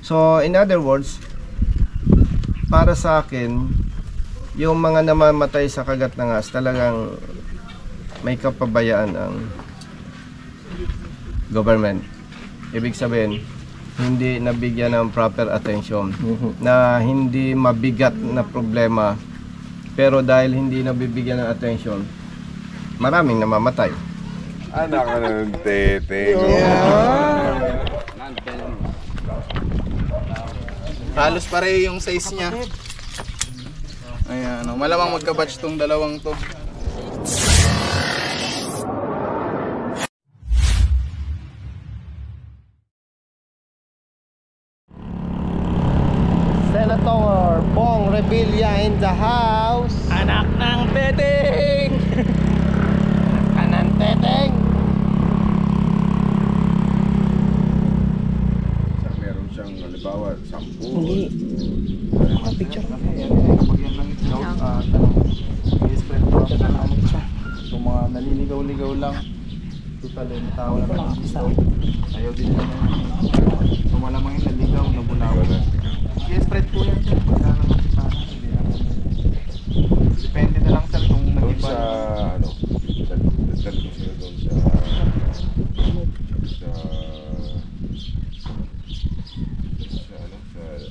So in other words, para sa akin, yung mga namamatay sa kagat ng ahas talagang may kapabayaan ang government. Ibig sabihin, hindi nabigyan ng proper attention, na hindi mabigat na problema, pero dahil hindi nabibigyan ng attention, maraming namamatay. Anak ka ng tete. Halos pare yung size niya. Ayan, malamang magka-batch tong dalawang to. Senator Bong Revilla in the house. Anak ng teteng! Kanan teteng. Meron siyang halimbawa 10. Hindi. Picture na po yan. Kapag yan lang ikaw, i-spread ko lang na naman siya. Kung mga naliligaw-ligaw lang, total yung tao na lang isa. Ayaw din naman. Kung malamang yung naligaw, nabulaw. I-spread po yan siya. Pagka naman si Sana, hindi naman. Depende na lang sir kung Doon nag-iba. sa ano, nagdal ko sila doon sa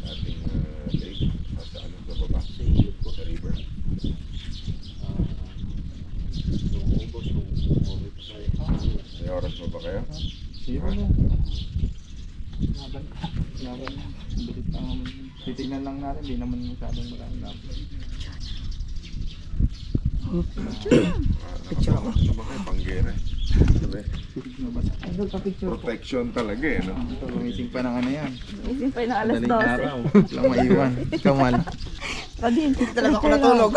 ating lake, sa ano, sa baba, sa river. May oras mo ba kayo? Zero na. Laban. Bilit lang naman. Titignan lang natin, hindi naman masyadong maraming laban. Picture ako. Ano ba kayo? Panggera eh. Sabi, Idol pa picture ko. protection talaga eh, no? Ito, gumising pa ng ano yan. Ising pa na alas Madaling 12. araw. Walang maiwan. Kamal. Kadin. Talaga ako natulog.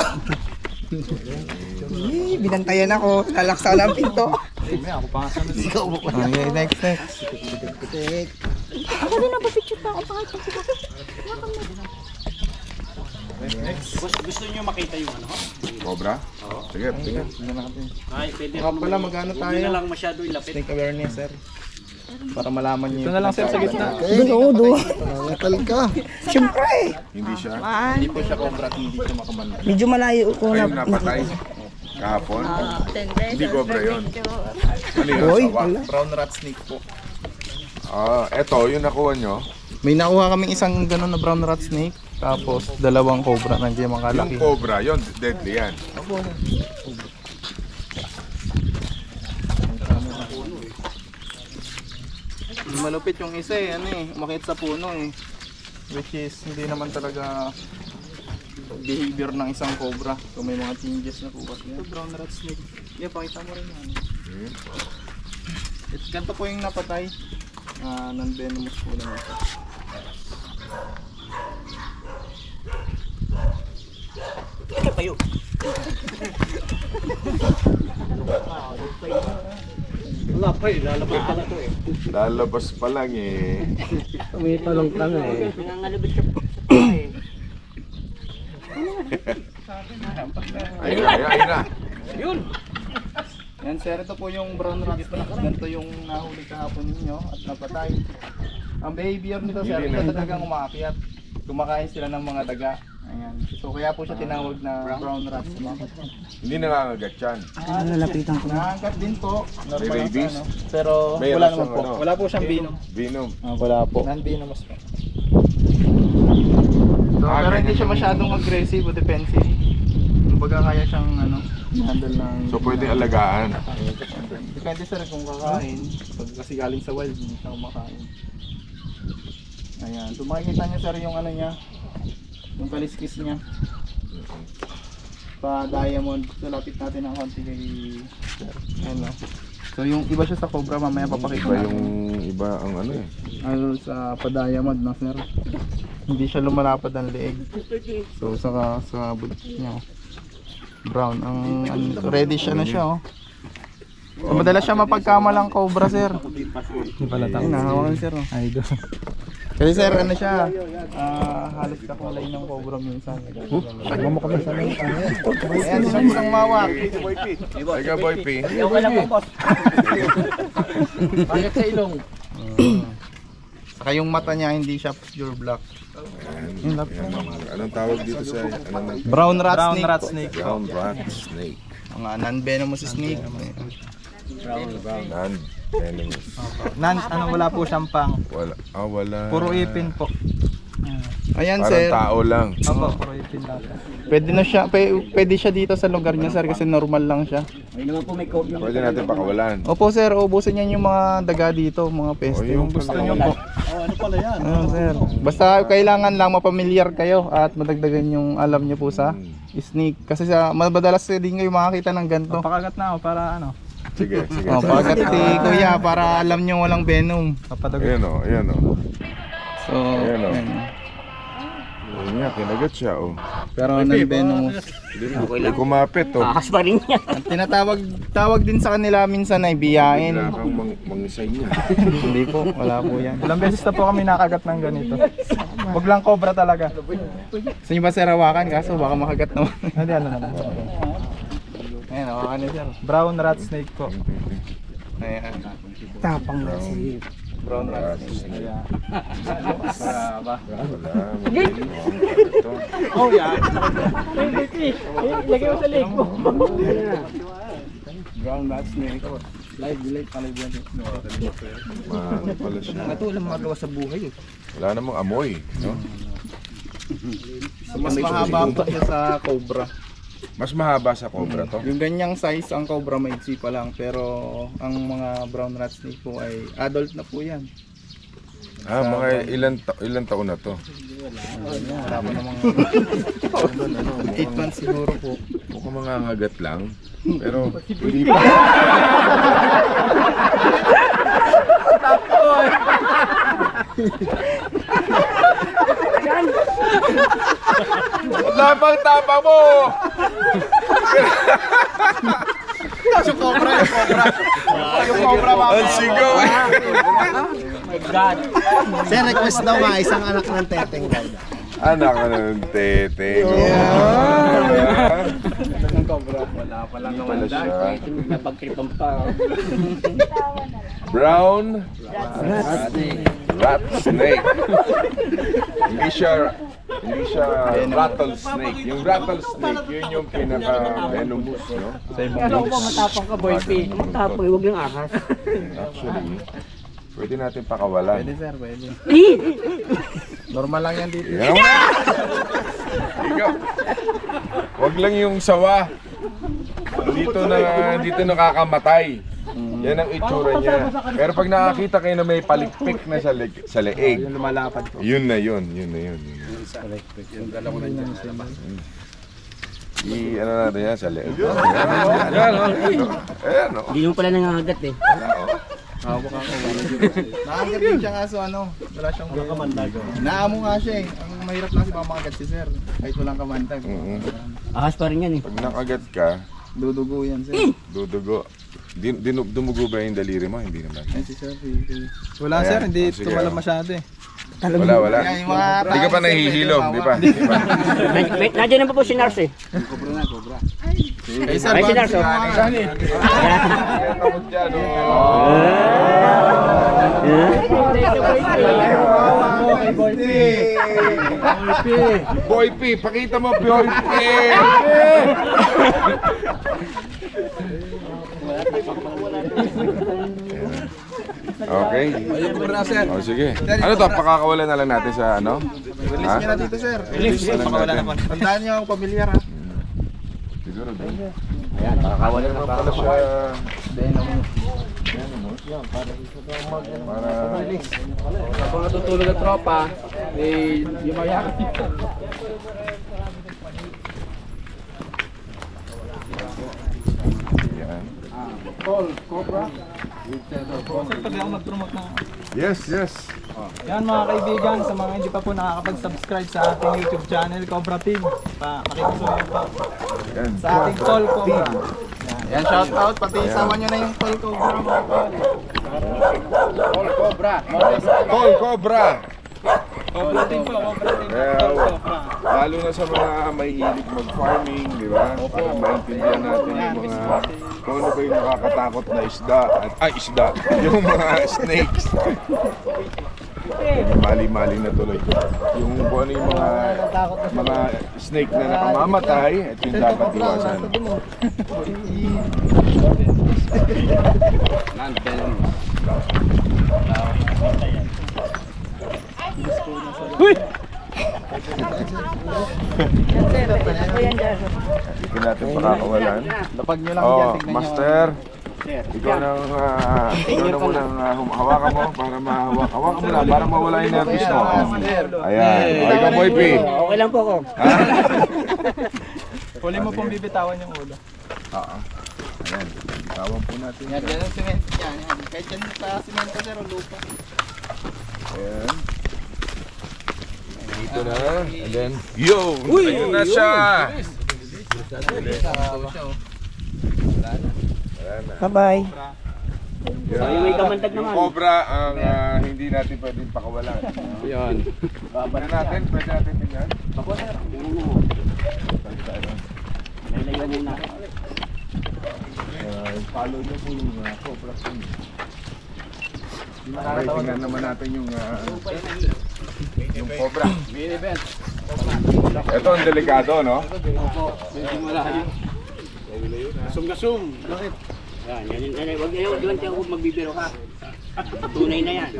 Binantayan ako, lalaksa ng pinto. May ako pa nga sa nasa. Okay, next. Ako din napapicture pa ako. Pakita ko. Gusto niyo makita yung ano? Cobra? Sige, tingnan. Tingnan natin. Ay, pwede. Nga pala, magano Huwag niyo na tayo? lang masyado ilapit. Snake awareness, sir. Para malaman niyo. Ito na lang, sir, sa gitna. Natal ka. Siyempre, Hindi siya. Hindi po siya cobra, hindi siya makamanda. medyo malayo ko na. Ayun, napatay. Kahapon. Hindi cobra yun. Ano yun? Hoy, Sawa? Brown rat snake po. Eto, yung nakuha nyo. May nakuha kaming isang gano'n na brown rat snake. Tapos dalawang cobra, nandiyan yung mga kalaki. Yung cobra, yun, deadly yan. Malupit yung isa eh, ano eh, umakit sa puno eh. Which is, hindi naman talaga behavior ng isang cobra. So may mga changes na po kasi. Ito brown rat snake. Yeah, pakita mo rin yan. Ganito po yung napatay. Non-venomous po na ito. Ito kayo. Wala pa eh, lalabas pala to eh. Lalabas pa lang eh. May talong ka na eh. Nangangalabit siya po. Eh. Ayun na. Yun! Yan sir, ito po yung brown rat snake. Ganito yung nahuli kahapon ninyo at napatay. Ang behavior nito sir, ito talagang umaakyat. Kumakain sila ng mga daga. Ayan. So kaya po siya tinawag na brown rat snake. Hindi nangangagat yan. Lalapitan ko na. Nakangkat din po. Normal May lang rabies? sa ano. Pero Mayroon wala naman siyang po. ano? Wala po siyang venom. Venom. Wala po. Non-venomous po. So, Ah, pero hindi ganyan. siya masyadong aggressive o defensive. Kumbaga kaya siyang handle ng... So pwede alagaan. Depende sir kung kakain. Pag kasi galing sa wild, hindi siya kumakain. Ayan. So makikita niyo sir yung ano niya. Yung kaliskis niya. Pa diamond. So lapit natin ng konti kay... Ano. So yung iba siya sa cobra, mamaya papakita Iba natin. yung iba ang ano eh. Ano sa pa-diamond na sir. Hindi siya lumalapad ang leeg. So sa bulit niya. Brown ang reddish siya na siya oh. So, madalas siya mapagkamalang cobra sir. Hindi pala tao. Nahawakan sir oh. Idol. Kasi sir ano siya, halos kakulay ng cobra minsan. Huwag mo kami sa mga ayan, isang mawak. Ay ka boy P. Okay lang po, boss. Bakit sa ilong? Saka yung mata niya hindi siya pure black. Yung lap- Anong tawag dito sa ano na? Brown rat snake. Brown rat snake. Mga non-venomous snake. Non-venomous. Wala po siyang pang. Wala. Wala. Puro ipin po. Ayan Parang sir. tao lang. Opo, puro ipin lang. Pwede siya dito sa lugar niya sir kasi normal lang siya. Pwede natin pakawalan. Opo sir, ubusin niya yung mga daga dito, mga peste. yung Gusto pala niyo yan. po. Ano pala yan? Sir. Basta kailangan lang mapamilyar kayo at madagdagan yung alam niyo po sa snake. Kasi sa madalas din kayo makakita ng ganito. Pakagat na ako para ano. Sige. Pagkat kuya para alam niyo walang venom. Papadagot. Ayan o. So, Ayan, oh. ayan. Ayun nga, kinagat siya oh. Pero non-venomous. Hindi kumapit oh. At tawag din sa kanila minsan ay biyain. Wala kang mangisay niya. Hindi po, wala po yan. Ilang beses na po kami nakagat ng ganito. Huwag lang cobra talaga. Gusto niyo ba sir hawakan? Kaso baka makagat naman. Hindi, ano naman. Ayan, hawakan niyo sir. Brown rat snake po. Ayan. Tapang na si Brown rat snake. Wala. Oh, yeah. Lagay mo sa leg mo. Brown rat snake. Mahal pala siya. Ito walang magawa sa buhay. Wala namang amoy, no? Mas mahaba pa siya sa cobra. Mas mahaba sa cobra to. Yung ganyang size ang cobra maiksi pa lang pero ang mga brown rat snake po ay adult na po yan. Mga ilan taon na to? Wala pa namang 8 months siguro po. Mukhang mangangagat lang. Pero hindi pa. Tapang mo! Yung cobra. Yung cobra Ang sigaw eh! Sir, request daw nga isang anak ng teteng daw. Anak ka ng tete. Yung cobra. Wala pa lang Pala siya. Napagtripan pa. Brown rat snake. Hindi siya rattlesnake. Yung rattlesnake, yun yung pinaka-venomous, no? Pero kung matapang ka, boy, matapang, huwag lang ahas. Actually, pwede natin pakawalan. Pwede sir, pwede. Normal lang yan dito. Yan nga! Ikaw. Wag lang yung sawa. Dito nakakamatay. Yan ang itsura niya. Pero pag nakakita kayo na may palikpik na sa leeg, Lumalapad po. yun na yun. Ano natin yan sa leeg. Ayan o. Hindi mo pala nangangagat eh. Nakagat din siya kaso wala siyang kamandag. Naamo nga siya eh. Ang mahirap lang si baka makagat si sir. Kahit walang kamandag. Ahas pa rin yan eh. Pag nakagat ka, Dudugo yan sir. dudugo. Dumugo ba yung daliri mo? Hindi naman. Yan si sir. Wala sir, hindi Sige, tumalab masyado eh. Wala. Yan, yung mga Hindi ka pa tao, sir, nahihilom, pwede di ba? Nandiyan na pa po si Nars eh. Ay sir, Ay, si bakit Nars oh. Takot dyan, oh. Boy P, pakita mo Boy P. Okay. Oh, sige. Ano to? Pakakawalan na lang natin sa ano? Release nyo na dito sir. Release na lang natin. Tandaan nyo ang pamilyar ha. Siguro doon. Ayan, pakakawalan na pala siya. Para Habang natutulog ang tropa, yung mayakap dito. yan. Cobra. Sir, pwede ako mag-promote ng... Yes. Yan mga kaibigan, sa mga hindi pa po nakakapag-subscribe sa ating YouTube channel, Cobra Team. Makikisulit po Yan. sa ating Tol Cobra. Yan, shout out. Pati isama nyo na yung Tol Cobra. Tol Cobra. Cobra Team po, Cobra Team. Well, Tol Cobra. lalo na sa mga may hilig mag-farming, di ba? Para maintindihan natin yung mga kung ano ba yung nakakatakot na isda. Yung mga snakes. Mali-mali na tuloy. Yung kung ano yung mga snake na nakamamatay, ito yung dapat iwasan. Ako yan dyan. Hindi ko natin pakakawalan. Lapag nyo lang dyan, Oh, tignan nyo. master. Ikaw nang hawakan mo para hawakan mo na para mawala yung nervous mo. Ayan. O, ikaw Boy P. Okay lang po ako. Huli mo pong bibitawan yung ulo. Oo. Ayan. Bitawan po natin. Yan, yan ang simento yan. Yan. Kahit yan sa simento sir, o lupa. Ayan. Dito na. And then, yo! Ayun na siya! Bye-bye. Yan. Yung cobra ang hindi natin pwedeng pakawalan. Yan. Pwede natin tingnan. Follow nyo po yung cobra king. Okay, tingnan naman natin yung cobra. Ito ang delikado, no? Gasum-gasum. Bakit? Yan. Huwag kayo magbibiro ka. Tunay na yan.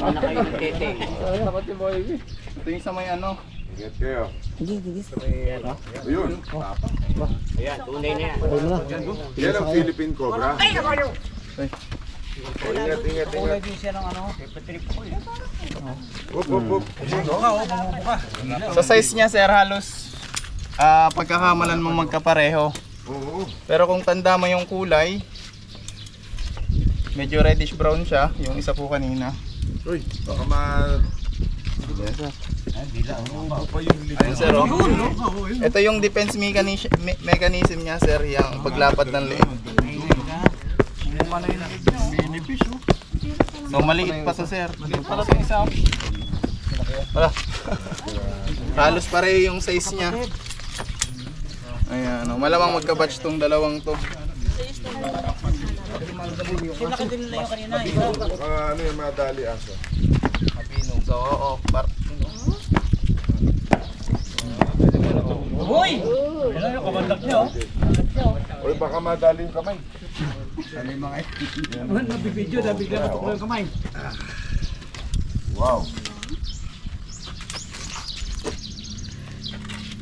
Mana kayo ng tete. Ito yung sa may ano. Ingat kayo. Ayun. Ayan, tunay na yan. Yan ang Philippine cobra. Ingat. Kulay din siya ng ano, patrip ko eh. Up. Sa size niya sir, halos pagkakamalan mo magkapareho. Oo. Pero kung tanda mo yung kulay, medyo reddish brown siya, yung isa po kanina. Uy, baka Yes, sir. Ayun, sir, oh. Ito yung defense mechanism niya sir, yung paglapad ng leeg. So maliit pa to sir. Para sa isa. Halos pareho yung size niya. Ayan, malamang magka-batch tong dalawang to. ano yung madali aso. So, oo, Hoy! Ano yung kamandak niyo? Uy, baka madali yung kamay. Nabibidyo, nabigyan ko yung kamay. Wow.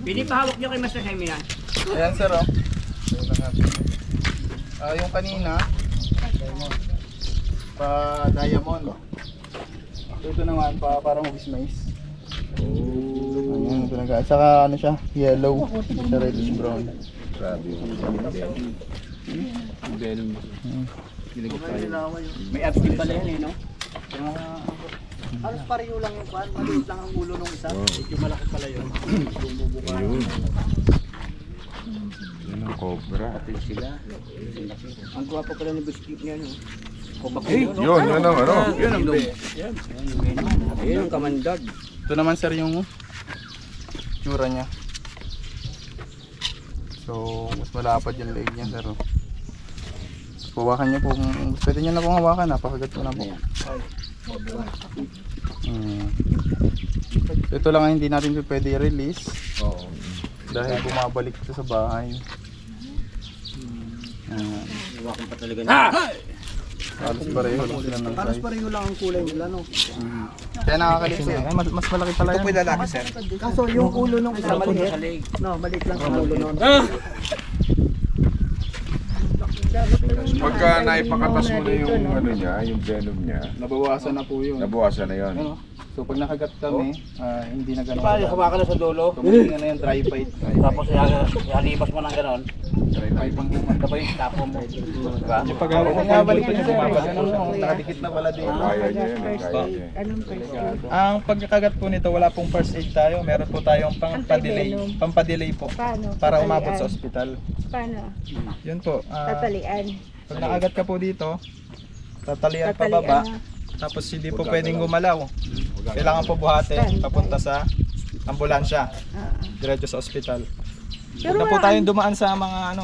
Pinipahawak niyo kay Master Jaime yan. ayan sir, oh. Yung kanina, pa diamond. Ito naman, parang hugis-mais. Ayan, ito na. Saka ano siya, yellow, sa reddish brown. Grabe. May abs din pala yan eh, no? Halos pareho lang yung kwan, maliit lang ang ulo ng isa. Medyo malaki pala yun. Ayun. Yan ang cobra. Ang guwapo pala ni Buskip niya, no? Yun ang ano. Yun ang Ayun ang kamandag. Ito naman sir yung tsura niya. So, mas malapad yung leg niya sir. Hawakan niyo po kung pwede niyo na pong hawakan, napakagat ko na po. Ito lang ang hindi natin pwede i-release. Oo. Dahil bumabalik ito sa bahay. Iwakan pa talaga niya. Halos pareho lang sila ng Halos size. pareho lang ang kulay nila, no? Kaya nakakalito sir. Mas malaki pala yan. Ito po lalaki sir. Kaso yung ulo ng isa maliit. No, maliit lang ang ulo nun. Pagka naipakatas mo na yung ano niya, yung venom niya, Nabawasan na po yun. nabawasan na yun. Ano? So pag nakagat kami, hindi na gano'n. Pali, hawakan na sa dulo. Kumain na yan, dry bite. Tapos ihalipas mo ng ganon. Sabay, tapo mo. Diba? Pag balik na siya, nakadikit na pala din. Kaya niya yun, kaya niya. Ang pagkakagat po nito, wala pong first aid tayo. Meron po tayong pampadelay po Paano? para umabot sa ospital. Paano? Yun po. Tatalian. Pag nakagat ka po dito, tatalian pa Tatalian baba. na. Tapos hindi po pwedeng gumalaw. Kailangan po buhatin papunta sa ambulansya. Diretso sa ospital. Huwag na po tayong dumaan sa mga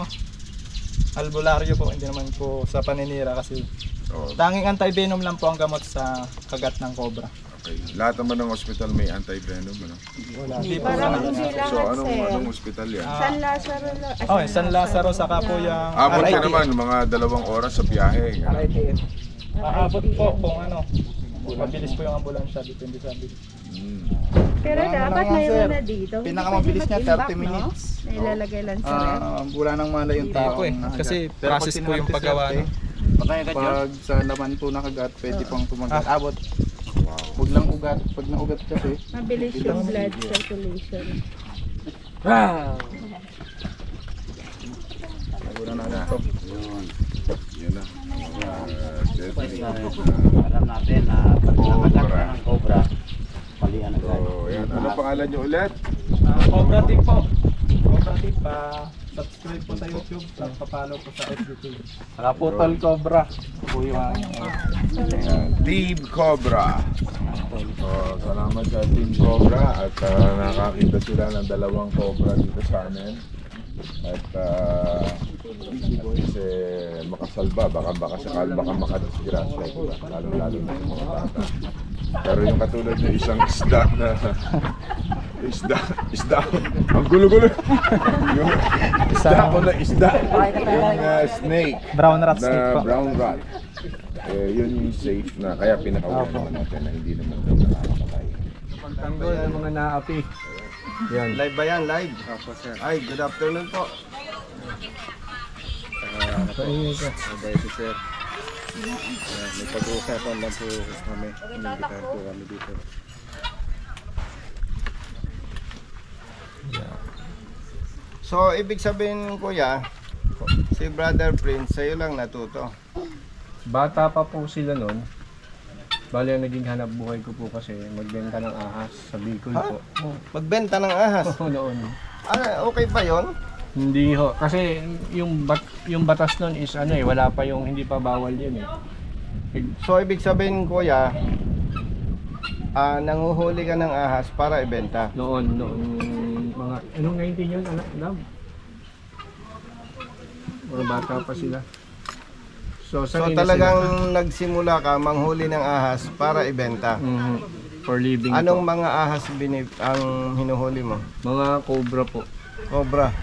albularyo po. Hindi naman po sa paninira kasi Oh, Tanging anti-venom lang po ang gamot sa kagat ng cobra. okay. Lahat naman ng hospital may anti-venom, ano? Hindi po Parang sa hindi So, lahat, anong sir. hospital yan? San Lazaro lang. Oh, San Lazaro saka po yung Abot ka RIT. naman, mga 2 oras sa biyahe. Ano? RITS. Aabot po kung ano. Mabilis po yung ambulansya, depende sa bilis. Hmm. Pero Ano dapat lang, mayroon sir. na dito. Hindi Pinakamabilis pwede niya, mag-imbak, 30 minutes. No? Na ilalagay lang sa ref. Wala nang malay yung Hindi tao. po eh. Kasi process po yung paggawa. No? Pag sa laman po nakagat, pwede pang tumagat. Abot. Huwag lang ugat. Pag naugat kasi, Mabilis yung blood circulation. wala na ito. Yun na. Deadly. Alam natin na pag nakagat ka ng cobra, palian agad. So, yan. Ano pangalan nyo ulit? Cobra Team po. Cobra Team pa. Subscribe po sa YouTube. Papalo po sa FB page. Rapotol Cobra. Po yung Team Cobra. So, salamat sa Team Cobra at nakakita sila ng 2 cobra dito sa amin. At kasi makasalba, baka sakal, baka makadisgrasya, lalo na sa mga bata. Pero yung katulad ng isang isda na isda, ang gulo-gulo. Yung isda ko na isda, yung snake, Brown rat na snake po. brown rat. Yun yung safe na, kaya pinakawala naman natin na hindi naman daw nakakapatay. Tanggol ng mga naapi. Yan. Live ba yan? Live? Opo, sir. Ay, good afternoon po. Paingay ka. Abay si sir. May pag-uusapan lang po kami. Inimbitahan po kami dito. So, ibig sabihin, kuya, si Brother Prince, sa'yo lang natuto. Bata pa po sila noon. Bali ang naging hanap buhay ko po kasi magbenta ng ahas sa Bicol po. Magbenta ng ahas. Oo, noon. Okay ba yon? Hindi ho. Kasi yung batas noon is ano eh, wala pa yung hindi pa bawal yun eh. So, ibig sabihin, kuya, nanguhuli ka ng ahas para ibenta. Noon mga, anong 19 yun, anak? Mga bata pa sila. So Talagang nagsimula ka manghuli ng ahas para ibenta. For living Anong po. mga ahas ang hinuhuli mo? Mga cobra po. Cobra.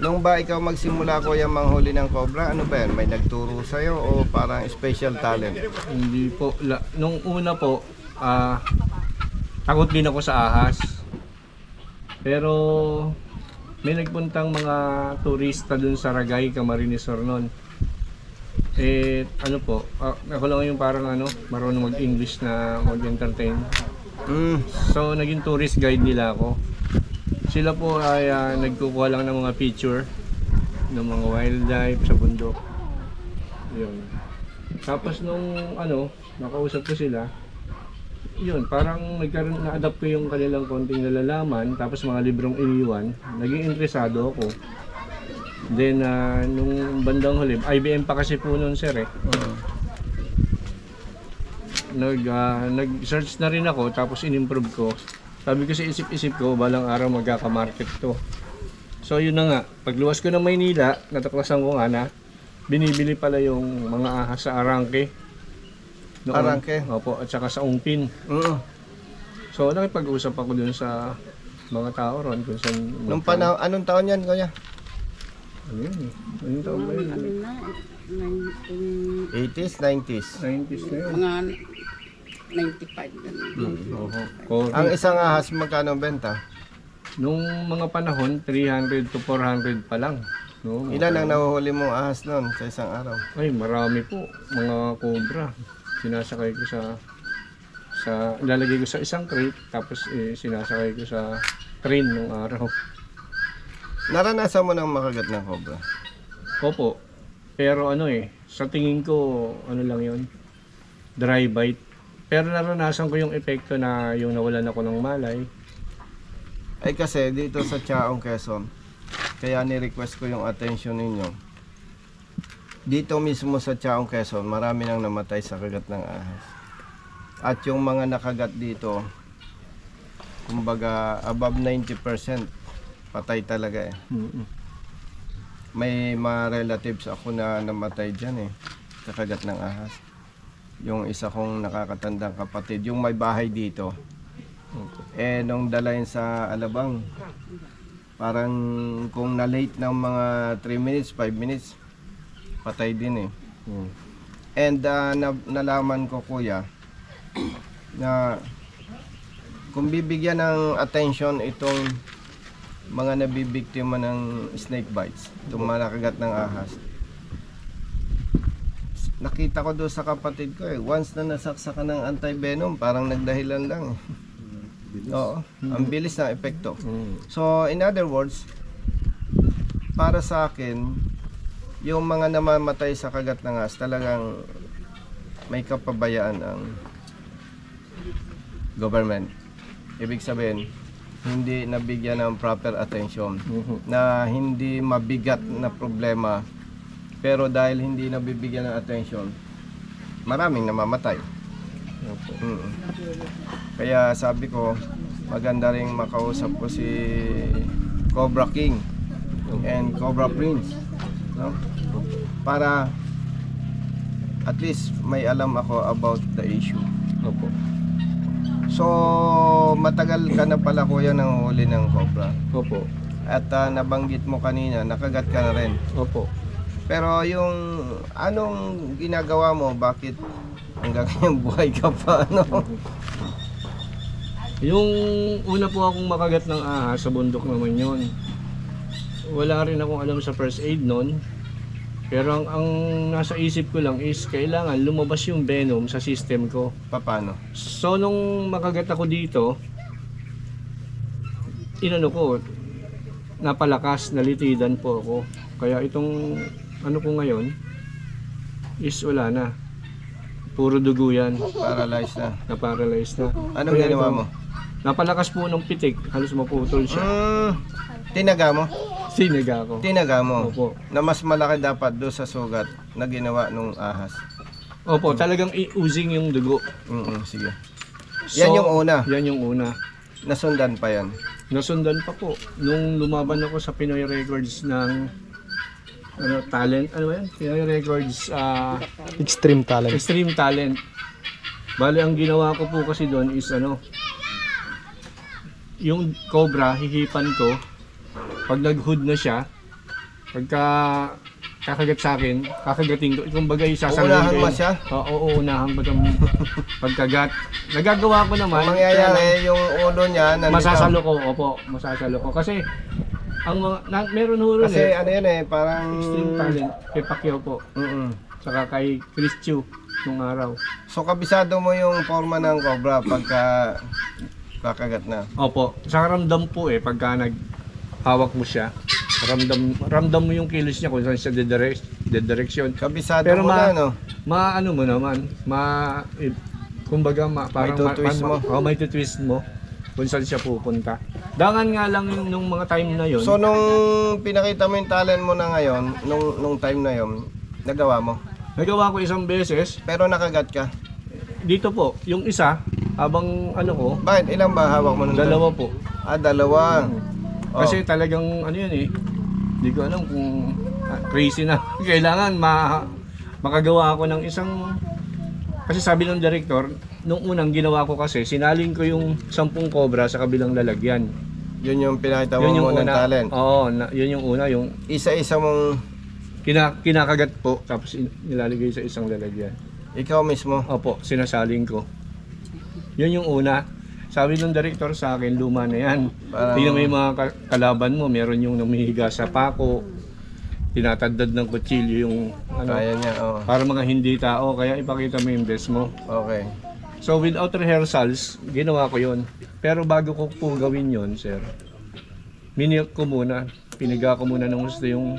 Nung ba ikaw magsimula, kuya, manghuli ng cobra, ano ba yan? May nagturo sa'yo o parang special talent? Hindi po. Nung una po, takot din ako sa ahas. Pero may nagpuntang mga turista dun sa Ragay, Camarines Sur noon. Ano po, ako lang yung parang marunong mag-English na mag-entertain. So naging tourist guide nila ako. Sila po ay nagkukuha lang ng mga picture ng mga wildlife sa bundok. Yun. Tapos nung nakausap ko sila, yun, parang na-adapt ko yung kanilang konting nalalaman, tapos mga librong iniwan, naging interesado ako. Then, nung bandang huli, IBM pa kasi po noon, sir eh. Nag-search na rin ako, tapos in-improve ko. Sabi ko sa isip-isip ko, balang araw magkaka-market to. So yun na nga, pagluwas ko ng Maynila, natuklasan ko nga na binibili pala yung mga ahas sa Arangke. Noon. Arangke? Opo, at saka sa Ungpin. So nakipag-usap ako dun sa mga tao ron kung saan. Nung panahon, anong taon yan, kuya? Ano yun eh? Anong taon ba yun? 80s, 90s? 90s na yun. Mga 95 ganun. Oho. Ang isang ahas, magkano ang benta? Nung mga panahon, 300 to 400 pa lang. No? Ilan ang nahuhuli mong ahas noon sa isang araw? Ay, marami po. Mga cobra. Sinasakay ko sa ilalagay ko sa isang crate, tapos sinasakay ko sa train nung araw. Naranasan mo nang makagat ng cobra? Opo. Pero sa tingin ko, lang yon, dry bite. Pero naranasan ko yung epekto na yung nawalan ako ng malay. Ay kasi dito sa Chaong, Quezon, kaya ni-request ko yung attention ninyo. Dito mismo sa Chaong, Quezon, marami nang namatay sa kagat ng ahas. At yung mga nakagat dito, kumbaga above 90% patay talaga eh. May mga relatives ako na namatay dyan eh. kakagat ng ahas. Yung isa kong nakakatandang kapatid, yung may bahay dito. Nung dalayin sa Alabang, parang kung na-late ng mga 3 minutes, 5 minutes, patay din eh. And nalaman ko, kuya, na kung bibigyan ng attention itong mga nabibiktima ng snake bites, itong mga nakagat ng ahas, nakita ko doon sa kapatid ko once na nasaksakan ng anti-venom, parang nagdahilan lang eh. Oo, ang bilis ng epekto. So in other words, para sa akin, yung mga namamatay sa kagat ng ahas, talagang may kapabayaan ang government. Ibig sabihin, hindi nabigyan ng proper attention, na hindi mabigat na problema, pero dahil hindi nabibigyan ng attention, maraming namamatay. Kaya sabi ko, maganda ring makausap ko si Cobra King and Cobra Prince, no? Para at least may alam ako about the issue. Opo. So, matagal ka na pala, kuya, nang huli ng cobra. Opo. At nabanggit mo kanina, nakagat ka na rin. Opo. Pero yung anong ginagawa mo, bakit hanggang ngayon buhay ka pa, ano? Yung una po akong makagat ng ahas sa bundok naman yun. Wala rin akong alam sa first aid nun. Pero ang nasa isip ko lang is kailangan lumabas yung venom sa system ko. Paano? So nung makagat ako dito, inano ko, napalakas, nalitidan po ako. Kaya itong ano ko ngayon is wala na. Puro dugo yan. Paralyzed na. Na-paralyzed na. Anong Kaya ginawa ito, mo? Napalakas po ng pitik, halos maputol siya. Tinaga mo? Siniga ako. Tinaga mo? Opo. Na mas malaki dapat doon sa sugat na ginawa nung ahas. Opo, talagang i-oozing yung dugo. Sige. Yan yung una. Yan yung una. Nasundan pa yan. Nasundan pa po. Nung lumaban ako sa Pinoy Records ng talent, ano ba yan? Pinoy Records, Extreme talent. Extreme Talent. Bali, ang ginawa ko po kasi doon is yung cobra, hihipan ko. Pag nag-hood na siya, pagka kakagat sa akin, kakagating ko. Kumbaga, Uunahan isasaluhin ko mo siya? Oo, uunahan ko yung pagkagat. Nagagawa ko naman. Ang mangyayari, yung ulo niya, nandito. Masasalo ko, opo, masasalo ko. Kasi, ang mga, meron ho rin Kasi ano yun parang... Extreme Talent, kay Pacquiao po. Saka kay Chris Chu, nung araw. So, kabisado mo yung forma ng cobra pagka kakagat na. Opo, saka ramdam po pagka naghawak mo siya. Ramdam mo yung kilos niya kung saan siya dedireksyon. Kabisado Pero mo na, no? ano mo naman, kumbaga, parang twist mo. May twist mo kung saan siya pupunta. Dangan nga lang nung mga time na yon. So, nung pinakita mo yung talent mo na ngayon, nung time na yon, nagawa mo? Nagawa ko isang beses. Pero nakagat ka? Dito po, yung isa, habang Bakit? Ilang ba hawak mo nung dalawa po. Dalawa. Kasi talagang ano yun hindi ko alam kung crazy na. Kailangan makagawa ako ng isang, kasi sabi ng director, nung unang ginawa ko kasi, sinaling ko yung 10 cobra sa kabilang lalagyan. Yun yung pinakita mo ng talent? Oo, yun yung una. Yung isa-isa mong... kinakagat po, tapos nilalagay sa isang lalagyan. Ikaw mismo? Opo, sinasaling ko. Yun yung una. Sabi ng director sa akin, luma na yan. Tingnan mo yung mga kalaban mo, meron yung namihiga sa pako, tinatadad ng kutsilyo yung Kaya niya, para mga hindi tao, kaya ipakita mo yung best mo. Okay. So without rehearsals, ginawa ko yun. Pero bago ko po gawin yun, sir, miniyok ko muna, piniga ko muna ng gusto yung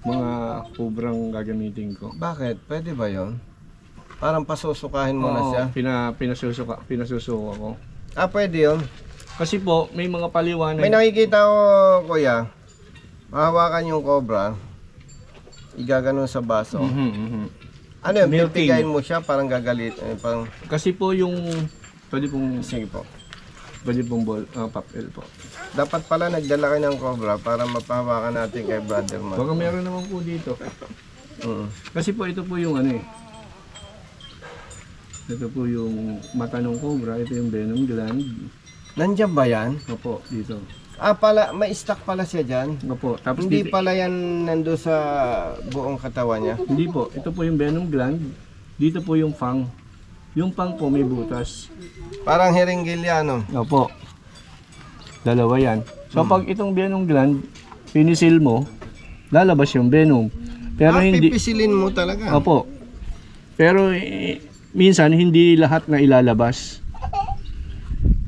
mga kubrang gagamitin ko. Bakit? Pwede ba yun? Parang pasusukahin mo na siya? Pinasusuka ko. Pwede yun. Kasi po, may mga paliwanag. May nakikita ko, kuya, mahawakan yung cobra, igaganon sa baso. Ano yun, Milking. pipigayin mo siya, parang gagalit. Parang... Kasi po yung, pwede pong papel po. Dapat pala nagdala kayo ng cobra para mapahawakan natin kay Brother Matt. Baka meron naman po dito. Kasi po ito po yung ano eh. Ito po yung mata ng cobra, ito yung venom gland. Nandiyan ba yan? Opo, dito. Pala, may stock pala siya dyan. Opo, tapos Hindi dito, pala yan nando sa buong katawan niya. hindi po, ito po yung venom gland. Dito po yung fang. Yung fang po may butas. Parang hiringgilya, no? Opo. Dalawa yan. So pag itong venom gland, pinisil mo, lalabas yung venom. Pero hindi, Pipisilin mo talaga. opo. Pero minsan hindi lahat na ilalabas.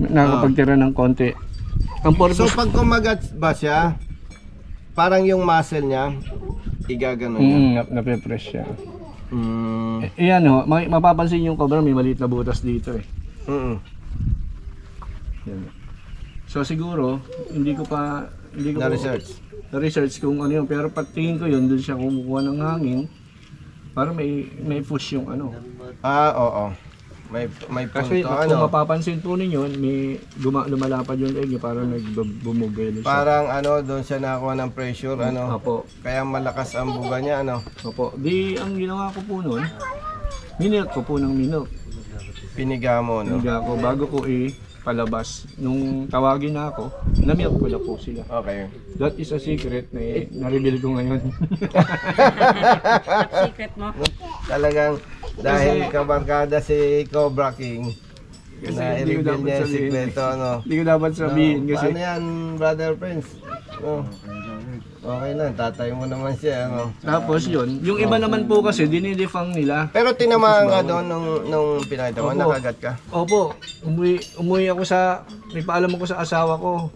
Nakakapagtira ng konti. Ang So purpose, pag kumagat ba siya, parang yung muscle niya, igagano niya. nape-press siya. Mm. Ayan ho, mapapansin yung cobra may maliit na butas dito eh. Yan. So siguro, hindi ko na-research kung ano yun, pero patingin ko yun, doon siya kumukuha ng hangin para may push yung ano. Oo. May Kasi punto, kung mapapansin po ninyo, may lumalapad yung leg niya para nagbumugelo siya. Parang doon siya nakakuha ng pressure, Opo. Kaya malakas ang buga niya, Opo. Di, ang ginawa ko po noon, minilk ko po ng minilk. Piniga mo, no? Piniga ko bago ko palabas. Nung tawagin na ako, na-milk ko na po sila. Okay. That is a secret na na-reveal ko ngayon. Secret mo. Talagang dahil kabarkada si Cobra King, Kasi na hindi ko i-reveal dapat niya yung sabihin. sikreto, Hindi ko dapat sabihin kasi Paano yan, Brother Prince? Okay lang, tatay mo naman siya, tapos yun, yung iba naman po kasi dinidefang nila. Pero tinamaan nga doon nung pinakita mo, Opo. nakagat ka. Opo, umuwi ako may paalam ako sa asawa ko.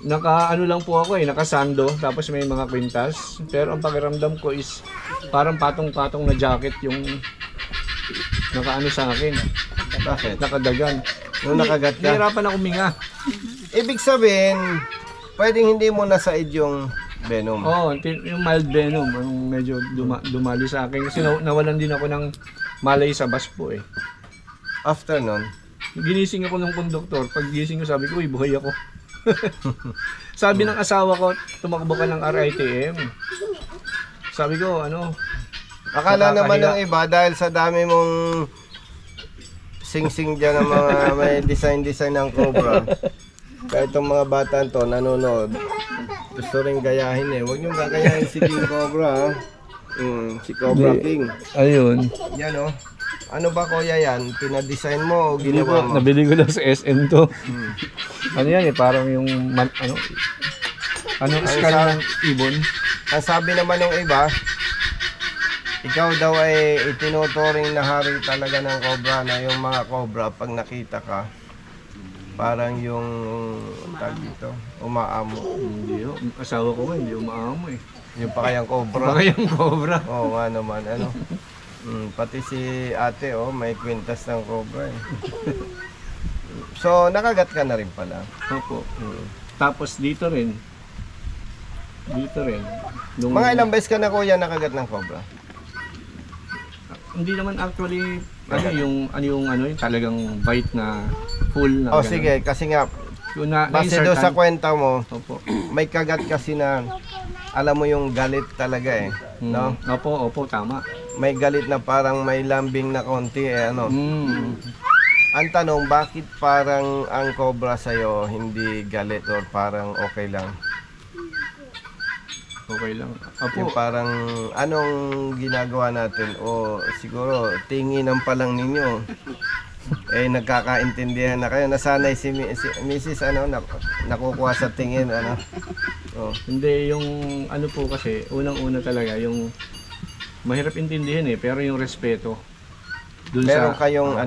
Naka lang po ako nakasando, tapos may mga kwintas. Pero ang pakiramdam ko is parang patong-patong na jacket yung nakaano sa akin. Bakit? Nakadagan. Nung nakagat ka? Nahirapan ako huminga. Ibig sabihin, pwedeng hindi mo nasaid yung venom. Oo, yung mild venom, yung medyo dumali sa akin. Kasi nawalan din ako ng malay sa bus po eh. After nun, Ginising ako ng konduktor. Pag gising ko sabi ko, uy, buhay ako. Sabi ng asawa ko, tumakbo ka ng RITM. Sabi ko, akala naman nakakahiya. ng iba dahil sa dami mong sing-sing dyan ng mga may design ng Cobra. Kahit itong mga bata to nanonood, gusto rin gayahin eh. Huwag niyong gagayahin si King Cobra, ha? Si Cobra King. Ayun. Yan, Ano ba kuya yan? Pinadesign mo o ginawa mo? Nabili ko lang sa SM to. Ano yan parang yung, skull ng ibon. Ang sabi naman ng iba, ikaw daw ay itinuturing na hari talaga ng Cobra, na yung mga Cobra pag nakita ka, parang yung tag dito, umaamo. Hindi asawa ko nga, hindi umaamo eh. Yung pa kayang Cobra. Baka yung cobra. Oo nga naman, pati si ate, may kwintas ng Cobra eh. So, nakagat ka na rin pala. Opo. Tapos dito rin. Mga ilang beses ka na kuya nakagat ng Cobra? Hindi naman actually yung talagang bite na full na. ganun. Sige, kasi nga, Yung base doon sa na-insertan. kwenta mo, Opo. may kagat kasi na, alam mo yung galit talaga eh. No? Opo, tama. May galit na parang may lambing na konti eh, Ang tanong, bakit parang ang Cobra sa'yo hindi galit or parang okay lang? Okay lang. Yung Opo. parang anong ginagawa natin o siguro tinginan pa lang ninyo. Nagkakaintindihan na kayo. Nasanay si Mrs. nakukuha sa tingin Hindi, yung po kasi, unang-una talaga, yung mahirap intindihin pero yung respeto. Meron kayong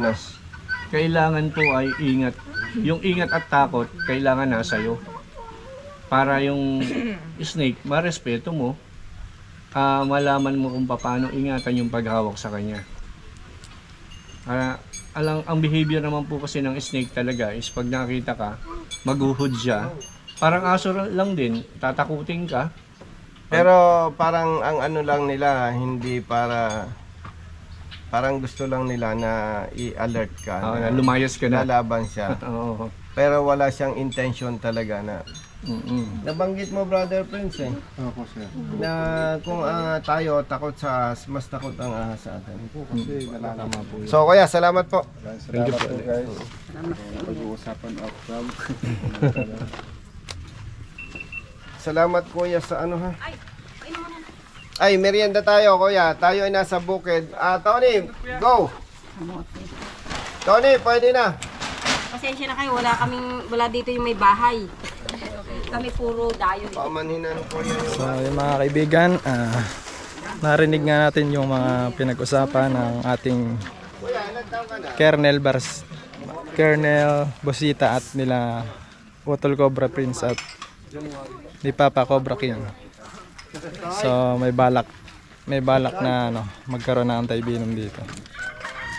Kailangan po ay ingat. Yung ingat at takot, kailangan nasa iyo. Para yung snake, marespeto mo, malaman mo kung paano ingatan yung paghawak sa kanya. Ang behavior naman po kasi ng snake talaga is pag nakita ka, maguhod siya. Parang aso lang din, tatakutin ka. Pero parang ang lang nila, hindi parang gusto lang nila na i-alert ka. Na lumayas ka na. Lalaban siya. Oo. Pero wala siyang intention talaga na Nabanggit mo, Brother Prince eh. Opo, sir. Na kung tayo takot sa ahas, mas takot ang ahas sa atin. Kasi nalalaman po yun. So kuya, salamat po. Salamat po guys. Pag-uusapan off cam. Salamat kuya sa ano ha. Ay, merienda tayo kuya. Tayo ay nasa bukid. Tony, go! Tony, pwede na. Pasensya na kayo, wala dito yung may bahay. Kami puro dayo. Pamanhinan ko yan. So yung mga kaibigan, narinig nga natin yung mga pinag-usapan ng ating Colonel Bosita at nila Utol Cobra Prince at ni Papa Cobra King. So may balak na magkaroon ng anti-venom dito.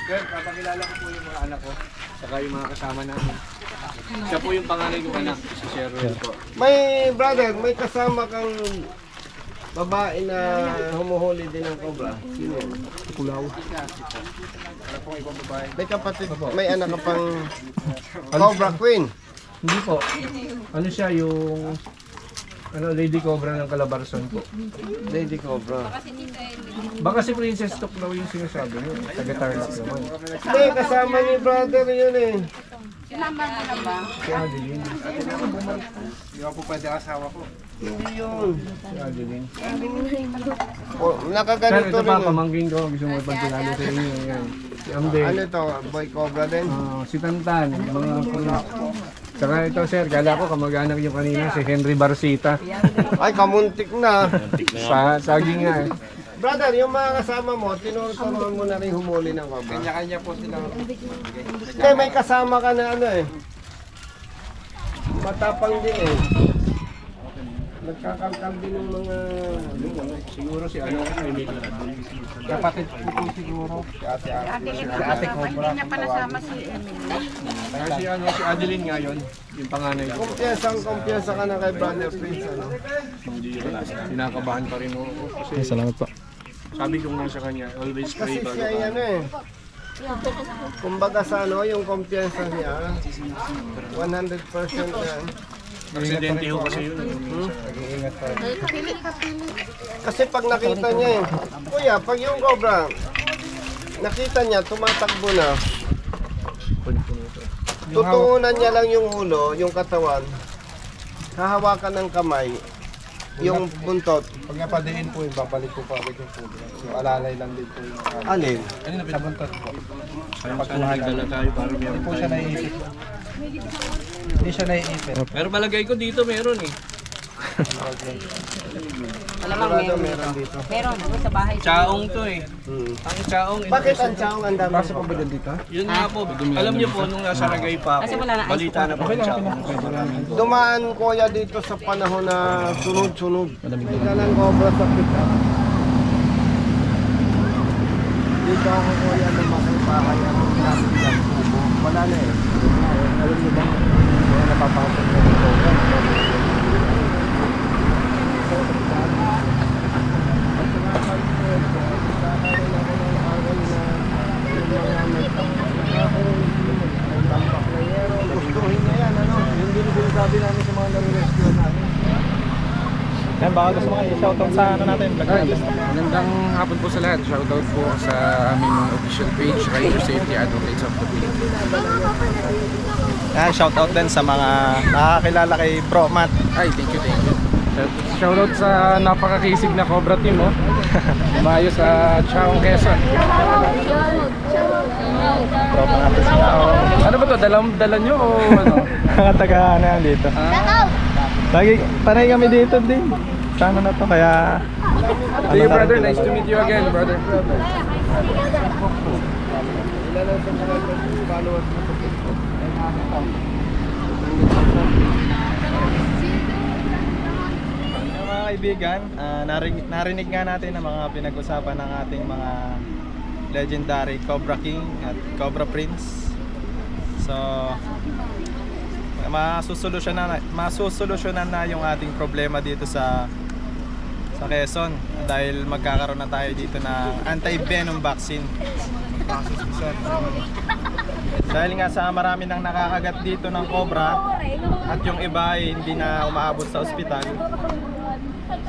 Sir, papakilala ko po yung mga anak ko, saka yung mga kasama namin. Siya po yung panganay kong anak, si Cheryl po. May brother, may kasama kang babae na humuhuli din ng cobra. Sino yun? Kulaw. May kapatid, may anak ka pang Cobra Queen. Hindi po. Ano siya yung Lady Cobra ng Calabarzon po. Lady Cobra. Baka si Princess Tuklaw yung sinasabi niyo. Taga-Tarlac naman. Hindi, kasama ni brother yun eh. Si Adeline. Di ba po pwede asawa ko? Hindi yun. Si Adeline. Oh, Sir, nakaganito ito pa, rin. pamangkin ko. Gusto mo ipagkilala sa inyo. Yan. Si Amde. Ano to? Boy Cobra din? Si Tantan. Mga kunak. Saka ito sir, kala ko kamag-anak yung kanina, si Henry Barsita. Ay, kamuntik na. Saging nga eh. Brother, yung mga kasama mo, tinuruan mo na rin humuli ng cobra. Kanya-kanya po sila. Hindi, may kasama ka na ano eh. Matapang din eh. Nagkakalkal din ng mga... Siguro si ano, Kapatid po siguro. Si Ate Cobra. Hindi niya pa nasama si Emily. kasi ano, si Adeline nga yun, yung panganay ko. Kumpiyansa ka na kay Brother Prince, ano? Hindi yun, sinakabahan pa rin ako. Kasi Salamat po. sabi ko nga sa kanya, always Kasi pray bago siya ka. yan eh. Kumbaga sa ano, yung kumpiyansa niya, 100% yan. Aksidente ho kasi yun. Kasi pag nakita niya eh, kuya, pag yung cobra, nakita niya, tumatakbo na, tutuunan niya lang yung ulo, yung katawan, hahawakan ng kamay, yung buntot. Pag napadiin po, babalik po agad yung pulo. So alalay lang din po yung Alin? sa buntot po. Sana nagdala tayo para Hindi po meron siya naiisip. Hindi siya naiisip. Pero palagay ko dito meron eh. Malamang meron dito. Meron, sa bahay. Chaong to eh. Ang chaong. Bakit ang chaong ang dami? Basta pa ba din dito? Yun nga po. Alam niyo po, nung nasa Ragay pa Kasi ako, wala na ice balita na po ang chaong. Dumaan kuya dito sa panahon na sunod-sunod. May dalang cobra sa kita. Dito ako kuya lumaki pa kaya nung pinasilang tubo. Wala na eh. Alam niyo ba? Kaya napapasok na dito. Gustuhin niya yan, ano? Yung din sinasabi namin sa mga nare-rescue namin. Yan, baka gusto mga i-shoutout sa ano natin, vlog natin. Magandang hapon po sa lahat. Shoutout po sa aming official page, Rider Safety Advocates of the Philippines. Yan, shoutout din sa mga nakakilala kay Bro Matt. Ay, thank you. Shoutout sa napakakisig na Cobra team, oh. Mayo sa Chaong Quezon. Bro Matt sila. Ano ba to? Dala nyo o ano? Mga taga ano yan dito. Lagi, panay kami dito din. Sana na to, kaya... See you, brother. Nice to meet you again, brother. Ilan lang sa mga followers mo sa Facebook? Mga kaibigan, narinig nga natin ang mga pinag-usapan ng ating mga legendary Cobra King at Cobra Prince. So, masusolusyonan na yung ating problema dito sa Quezon dahil magkakaroon na tayo dito ng anti-venom vaccine. Dahil nga sa marami nang nakakagat dito ng cobra at yung iba ay hindi na umaabot sa ospital.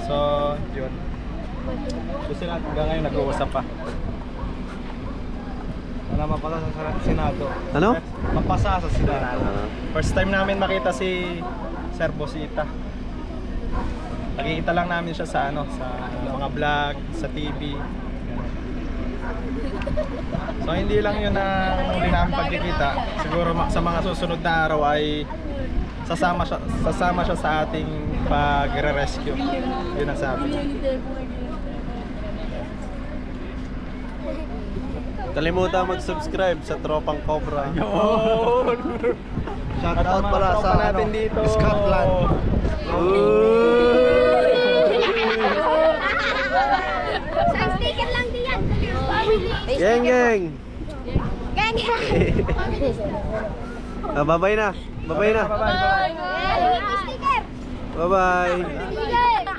So, yun. So sila hanggang ngayon nag-uusap pa. Wala mapasa sa Senado. Ano? Mapasa sa Senado. First time namin makita si Sir Bosita. Nakikita lang namin siya sa sa mga vlog, sa TV. So hindi lang yun ang huli namin pagkikita. Siguro sa mga susunod na araw ay sasama siya sa ating pagre-rescue. Yun ang sabi niya. Kalimutan mag-subscribe sa Tropang Cobra. Shout out pala sa natin dito. Scotland. Sticker lang diyan. Geng, geng. Gang. Bye-bye na. Bye-bye na. Sticker. Bye-bye. Sticker.